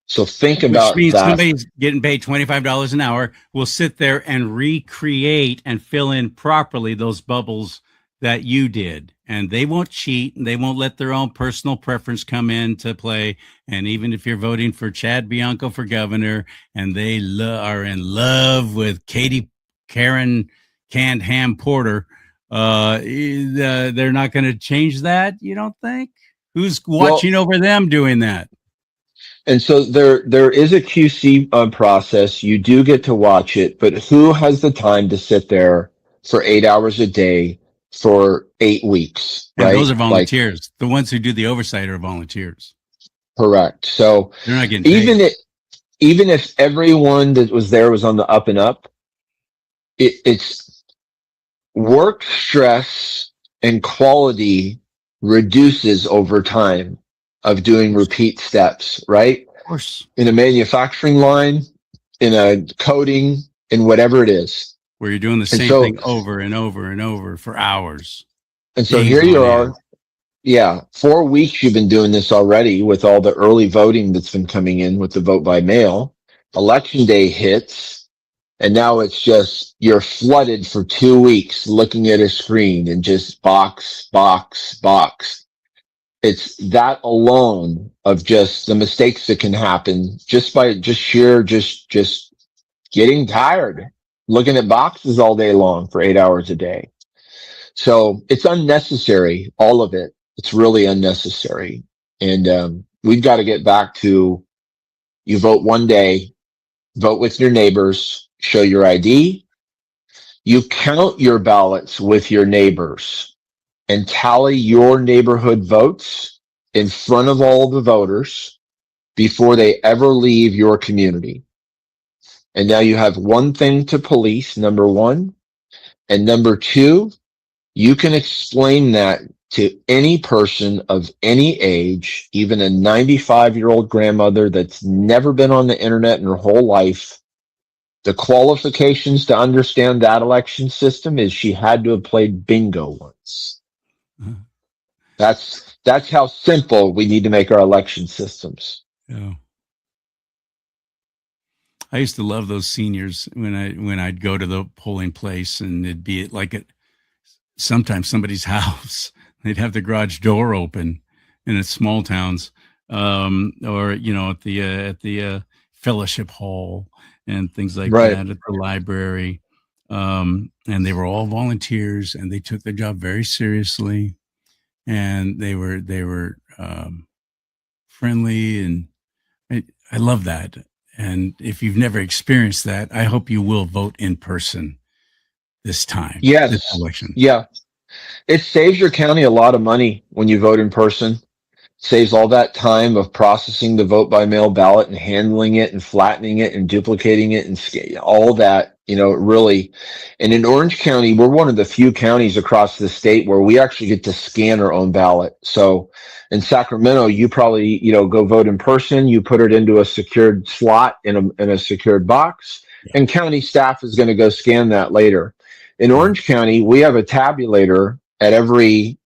So think about Which means that. somebody's getting paid $25 an hour will sit there and recreate and fill in properly those bubbles that you did. And they won't cheat, and they won't let their own personal preference come into play. And even if you're voting for Chad Bianco for governor and they are in love with Karen Canned Ham Porter, they're not going to change that, you don't think? Who's watching over them doing that? And so there is a QC process. You do get to watch it, but who has the time to sit there for 8 hours a day for 8 weeks? And right? those are volunteers. The ones who do the oversight are volunteers. Correct. So they're not getting paid. Even if everyone that was there was on the up and up, it's work stress and quality reduces over time of doing repeat steps, right? Of course. In a manufacturing line, in a coding, in whatever it is. Where you're doing the same thing over and over and over for hours. And so here you are. Yeah, 4 weeks you've been doing this already with all the early voting that's been coming in with the vote by mail. Election day hits, and now it's just you're flooded for 2 weeks looking at a screen and just box. It's that alone of just the mistakes that can happen just by sheer getting tired, looking at boxes all day long for 8 hours a day. So it's unnecessary, all of it. It's really unnecessary. And we've got to get back to you vote one day, vote with your neighbors, show your ID. You count your ballots with your neighbors and tally your neighborhood votes in front of all the voters before they ever leave your community. And now you have one thing to police, number one. And number two, you can explain that to any person of any age, even a 95-year-old grandmother that's never been on the internet in her whole life. The qualifications to understand that election system is she had to have played bingo once. Uh, That's how simple we need to make our election systems. yeah. I used to love those seniors when I'd go to the polling place, and it'd be like at sometimes somebody's house. They'd have the garage door open in small towns, or at the fellowship hall and things like Right. that, at the library. And they were all volunteers, and they took their job very seriously, and they were friendly, and I love that. And if you've never experienced that, I hope you will vote in person this time, this Yes. election. Yeah. It saves your county a lot of money when you vote in person. Saves all that time of processing the vote by mail ballot and handling it and flattening it and duplicating it and all that, really. And in Orange County, we're one of the few counties across the state where we actually get to scan our own ballot. So in Sacramento, you probably, go vote in person, you put it into a secured slot in a secured box, and county staff is going to go scan that later. In Orange County, we have a tabulator at every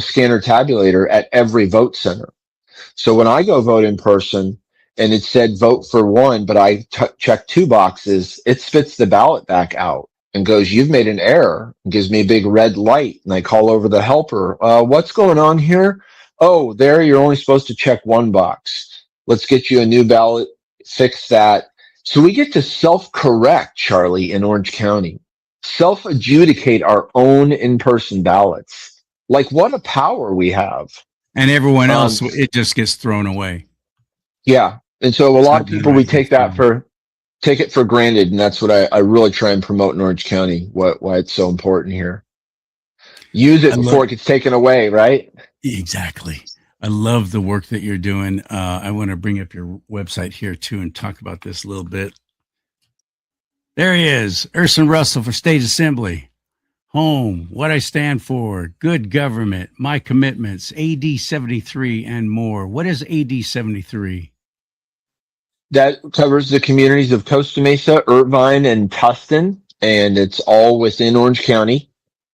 scanner tabulator at every vote center. So when I go vote in person and it said vote for one, but I check two boxes, it spits the ballot back out and goes, you've made an error, and gives me a big red light. And I call over the helper. What's going on here? Oh, there, you're only supposed to check one box. Let's get you a new ballot, fix that. So we get to self-correct, Charlie, in Orange County, self-adjudicate our own in-person ballots. Like, what a power we have. And everyone else, it just gets thrown away. Yeah. And so a lot of people, we take it for granted. And that's what I really try and promote in Orange County, why it's so important here. Use it before it gets taken away, right? Exactly. I love the work that you're doing. I want to bring up your website here too and talk about this a little bit. There he is, Urson Russell for State Assembly. Home, what I stand for, good government, my commitments, AD 73, and more. What is AD 73? That covers the communities of Costa Mesa, Irvine, and Tustin, and it's all within Orange County.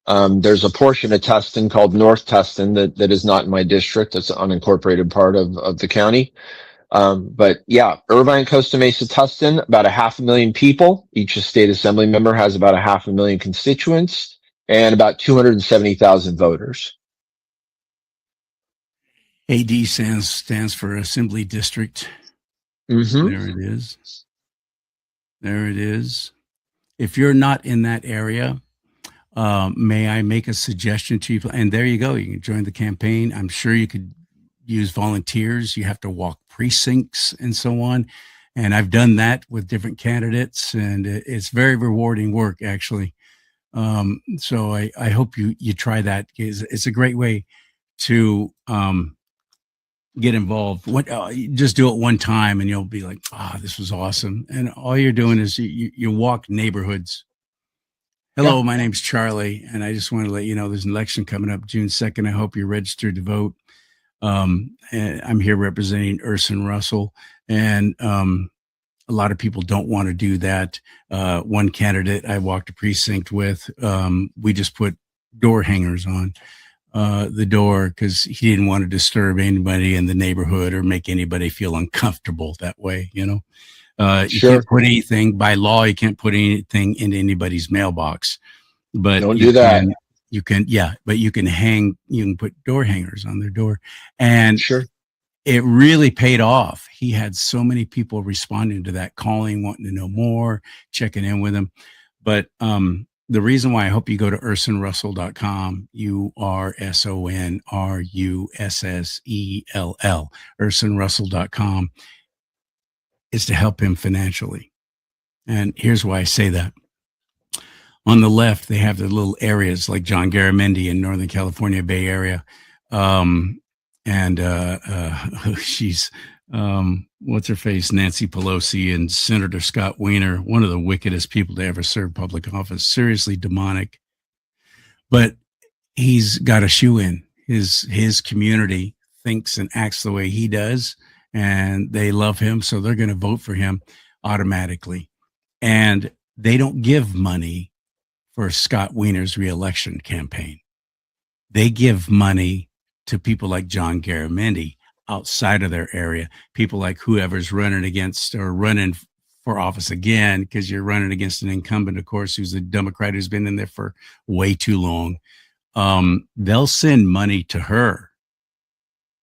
There's a portion of Tustin called North Tustin that is not in my district. It's an unincorporated part of the county. But yeah, Irvine, Costa Mesa, Tustin, about 500,000 people. Each state assembly member has about 500,000 constituents and about 270,000 voters. AD stands for Assembly District. Mm-hmm. There it is. There it is. If you're not in that area, may I make a suggestion to you? And there you go. You can join the campaign. I'm sure you could use volunteers. You have to walk precincts and so on. And I've done that with different candidates, and it's very rewarding work, actually. So I hope you try that. It's a great way to get involved. Just do it one time and you'll be like, this was awesome. And all you're doing is you walk neighborhoods. Hello, my name's Charlie, and I just want to let you know there's an election coming up June 2nd. I hope you're registered to vote. And I'm here representing Urson Russell, and a lot of people don't want to do that. One candidate I walked a precinct with, we just put door hangers on the door because he didn't want to disturb anybody in the neighborhood or make anybody feel uncomfortable that way, You can't put anything by law. You can't put anything in anybody's mailbox, but don't do that. But you can put door hangers on their door, and it really paid off. He had so many people responding to that, calling, wanting to know more, checking in with him. But the reason why I hope you go to ursonrussell.com, URSONRUSSELL, ursonrussell.com, is to help him financially. And here's why I say that. On the left, they have the little areas like John Garamendi in Northern California Bay Area. And she's, what's her face, Nancy Pelosi, and Senator Scott Wiener, one of the wickedest people to ever serve public office, seriously demonic. But he's got a shoe in. His community thinks and acts the way he does, and they love him, so they're going to vote for him automatically. And they don't give money for Scott Wiener's reelection campaign. They give money to people like John Garamendi outside of their area, people like whoever's running against or running for office again, because you're running against an incumbent, of course, who's a Democrat who's been in there for way too long. They'll send money to her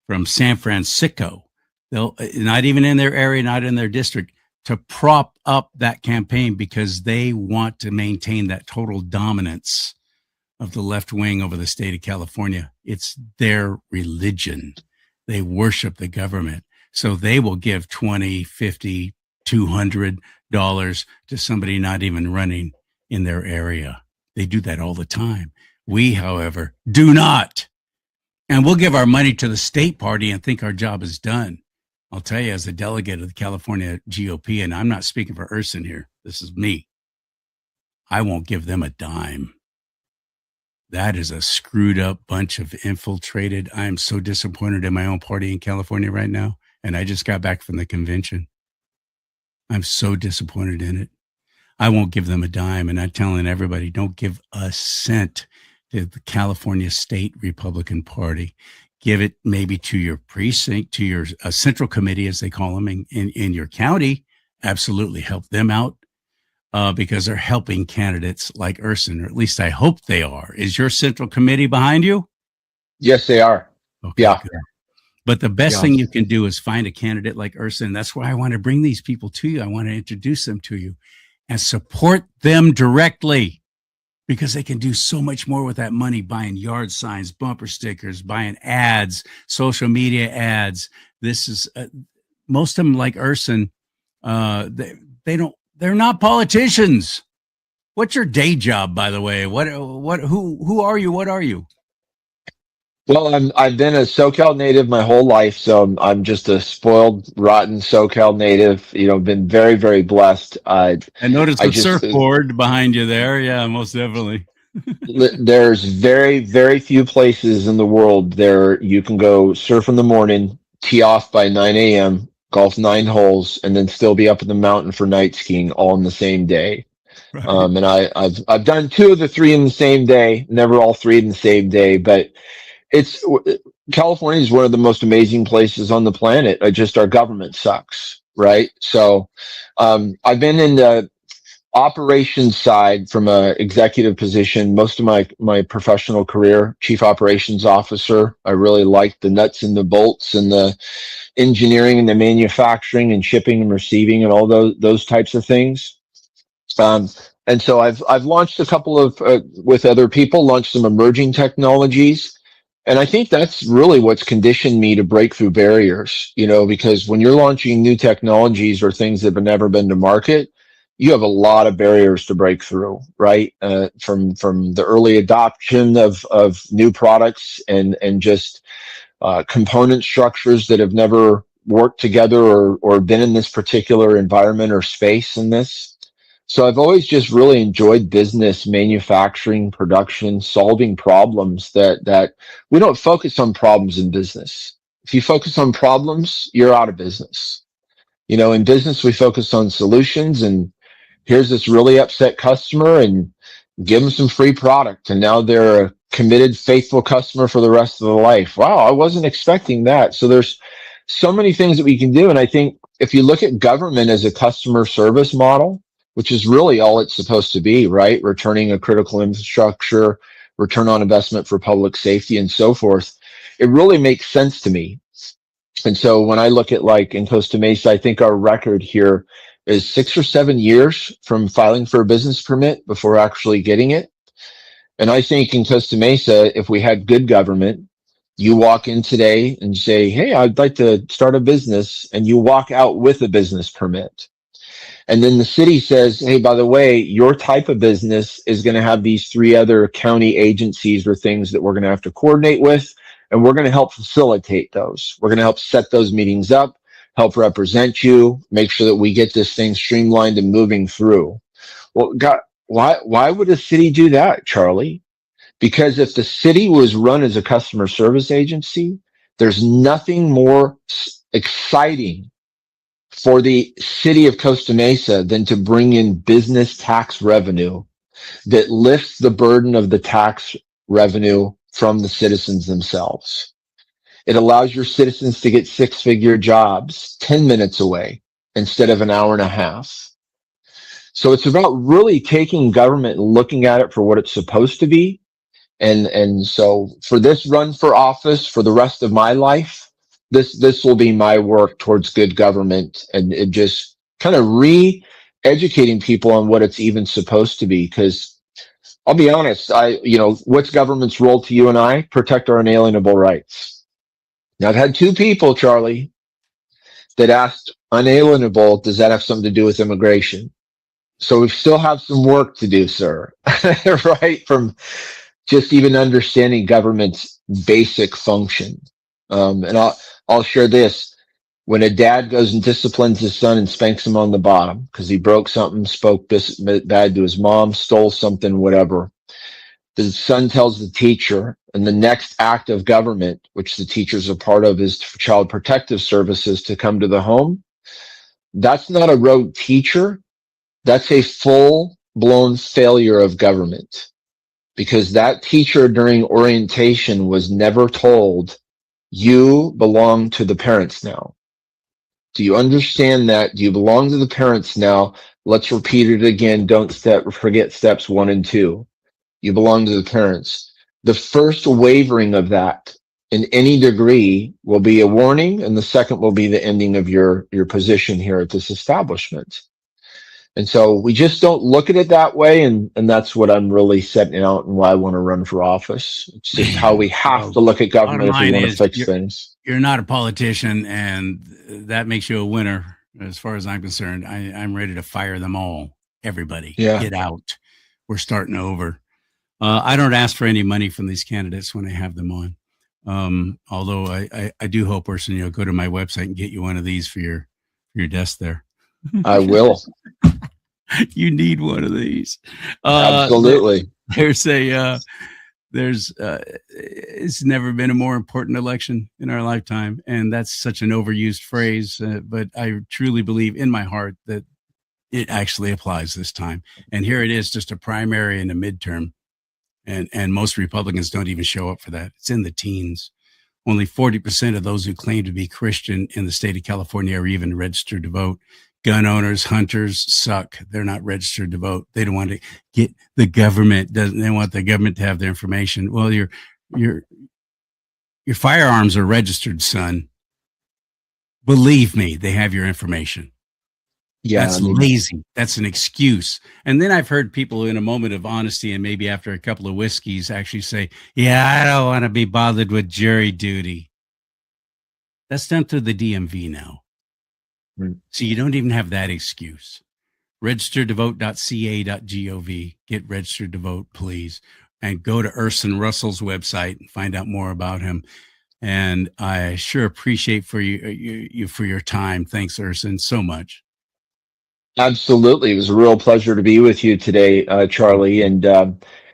from San Francisco. They'll not even in their area, not in their district, to prop up that campaign because they want to maintain that total dominance of the left wing over the state of California. It's their religion. They worship the government. So they will give $20, $50, $200 to somebody not even running in their area. They do that all the time. We, however, do not. And we'll give our money to the state party and think our job is done. I'll tell you, as a delegate of the California GOP, and I'm not speaking for Urson here, this is me, I won't give them a dime. That is a screwed up bunch of infiltrated. I am so disappointed in my own party in California right now. And I just got back from the convention. I'm so disappointed in it. I won't give them a dime. And I'm telling everybody, don't give a cent to the California State Republican Party. Give it maybe to your precinct, to your central committee, as they call them in your county. Absolutely help them out. Because they're helping candidates like Urson, or at least I hope they are. Is your central committee behind you? Yes, they are. Okay, yeah. Good. But the best thing you can do is find a candidate like Urson. That's why I want to bring these people to you. I want to introduce them to you and support them directly, because they can do so much more with that money, buying yard signs, bumper stickers, buying ads, social media ads. This is most of them like Urson. They're not politicians. What's your day job, by the way? Who are you? What are you? Well, I've been a SoCal native my whole life, so I'm just a spoiled, rotten SoCal native. Been very, very blessed. I noticed the surfboard behind you there. Yeah, most definitely. There's very, very few places in the world there you can go surf in the morning, tee off by 9 a.m., golf 9 holes, and then still be up in the mountain for night skiing all in the same day. Right. And I've done 2 of the 3 in the same day, never all 3 in the same day, but California is one of the most amazing places on the planet. Our government sucks, right? So I've been in the operations side from a executive position most of my professional career, chief operations officer. I really liked the nuts and the bolts and the engineering and the manufacturing and shipping and receiving and all those types of things. And so I've launched a couple of with other people, launched some emerging technologies. And I think that's really what's conditioned me to break through barriers, because when you're launching new technologies or things that have never been to market, you have a lot of barriers to break through, right? From the early adoption of new products and just component structures that have never worked together or been in this particular environment or space in this. So I've always just really enjoyed business, manufacturing, production, solving problems that we don't focus on problems in business. If you focus on problems, you're out of business. In business, we focus on solutions, and here's this really upset customer and give them some free product. And now they're a committed, faithful customer for the rest of their life. Wow, I wasn't expecting that. So there's so many things that we can do. And I think if you look at government as a customer service model, which is really all it's supposed to be, right? Returning a critical infrastructure, return on investment for public safety and so forth. It really makes sense to me. And so when I look at in Costa Mesa, I think our record here is 6 or 7 years from filing for a business permit before actually getting it. And I think in Costa Mesa, if we had good government, you walk in today and say, hey, I'd like to start a business, and you walk out with a business permit. And then the city says, hey, by the way, your type of business is going to have these 3 other county agencies or things that we're going to have to coordinate with. And we're going to help facilitate those. We're going to help set those meetings up, help represent you, make sure that we get this thing streamlined and moving through. Well, God, why would a city do that, Charlie? Because if the city was run as a customer service agency, there's nothing more exciting for the city of Costa Mesa than to bring in business tax revenue that lifts the burden of the tax revenue from the citizens themselves. It allows your citizens to get 6-figure jobs 10 minutes away instead of an hour and a half. So it's about really taking government and looking at it for what it's supposed to be. And so for this run for office, for the rest of my life, this will be my work towards good government and it just kind of re-educating people on what it's even supposed to be. Because I'll be honest, what's government's role to you and I? Protect our inalienable rights. Now I've had 2 people, Charlie, that asked unalienable, does that have something to do with immigration? So we still have some work to do, sir, right? From just even understanding government's basic function. And I'll share this. When a dad goes and disciplines his son and spanks him on the bottom because he broke something, spoke bad to his mom, stole something, whatever, the son tells the teacher, and the next act of government, which the teacher's a part of, is for Child Protective Services to come to the home. That's not a rogue teacher. That's a full-blown failure of government, because that teacher during orientation was never told, you belong to the parents now. Do you understand that? Do you belong to the parents now? Let's repeat it again. Don't forget steps 1 and 2. You belong to the parents. The first wavering of that in any degree will be a warning, and the second will be the ending of your position here at this establishment. And so we just don't look at it that way, and that's what I'm really setting out and why I want to run for office. It's just how we have to look at government if we want to fix things. You're not a politician, and that makes you a winner as far as I'm concerned. I'm ready to fire them all. Everybody, Get out. We're starting over. I don't ask for any money from these candidates when I have them on. Although I do hope, Urson, you'll go to my website and get you one of these for your desk there. I will. You need one of these. Absolutely. It's never been a more important election in our lifetime. And that's such an overused phrase. But I truly believe in my heart that it actually applies this time. And here it is, just a primary and a midterm. And most Republicans don't even show up for that. It's in the teens. Only 40% of those who claim to be Christian in the state of California are even registered to vote. Gun owners, hunters suck. They're not registered to vote. They don't want to get the government. They want the government to have their information. Well, your firearms are registered, son. Believe me, they have your information. Yeah, that's lazy. That's an excuse. And then I've heard people in a moment of honesty and maybe after a couple of whiskeys actually say, yeah, I don't want to be bothered with jury duty. That's done through the DMV now. Right. So you don't even have that excuse. Registertovote.ca.gov. Get registered to vote, please. And go to Urson Russell's website and find out more about him. And I sure appreciate for you for your time. Thanks, Urson, so much. Absolutely. It was a real pleasure to be with you today, Charlie. And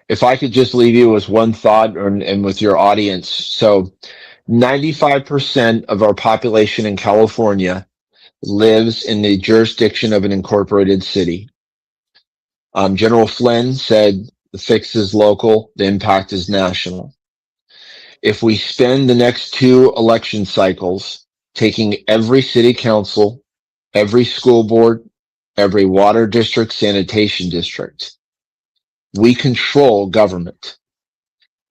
if I could just leave you with one thought and with your audience. So 95% of our population in California lives in the jurisdiction of an incorporated city. General Flynn said the fix is local, the impact is national. If we spend the next 2 election cycles taking every city council, every school board, every water district, sanitation district, we control government.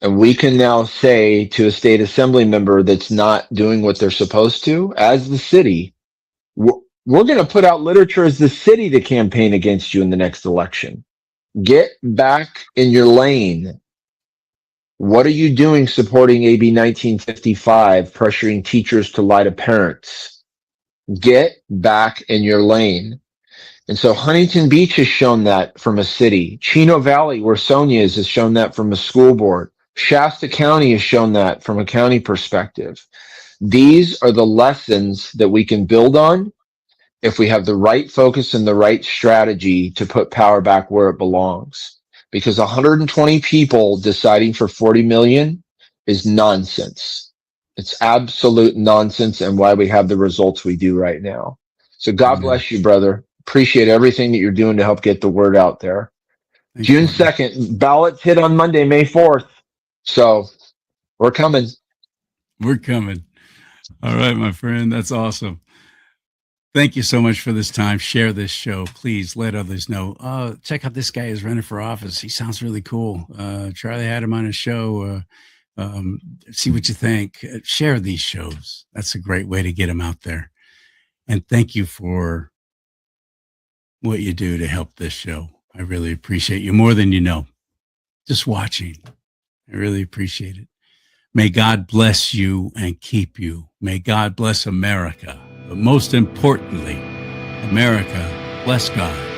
And we can now say to a state assembly member that's not doing what they're supposed to, as the city, we're going to put out literature as the city to campaign against you in the next election. Get back in your lane. What are you doing supporting AB 1955, pressuring teachers to lie to parents? Get back in your lane. And so Huntington Beach has shown that from a city. Chino Valley, where Sonia is, has shown that from a school board. Shasta County has shown that from a county perspective. These are the lessons that we can build on if we have the right focus and the right strategy to put power back where it belongs. Because 120 people deciding for 40 million is nonsense. It's absolute nonsense, and why we have the results we do right now. So God bless you, brother. Appreciate everything that you're doing to help get the word out there. Thanks, June brother. 2nd, ballots hit on Monday, May 4th. So we're coming. We're coming. All right, my friend. That's awesome. Thank you so much for this time. Share this show. Please let others know. Check out this guy who's running for office. He sounds really cool. Charlie had him on his show. See what you think. Share these shows. That's a great way to get them out there. And thank you for what you do to help this show. I really appreciate you more than you know. Just watching. I really appreciate it. May God bless you and keep you. May God bless America. But most importantly, America, bless God.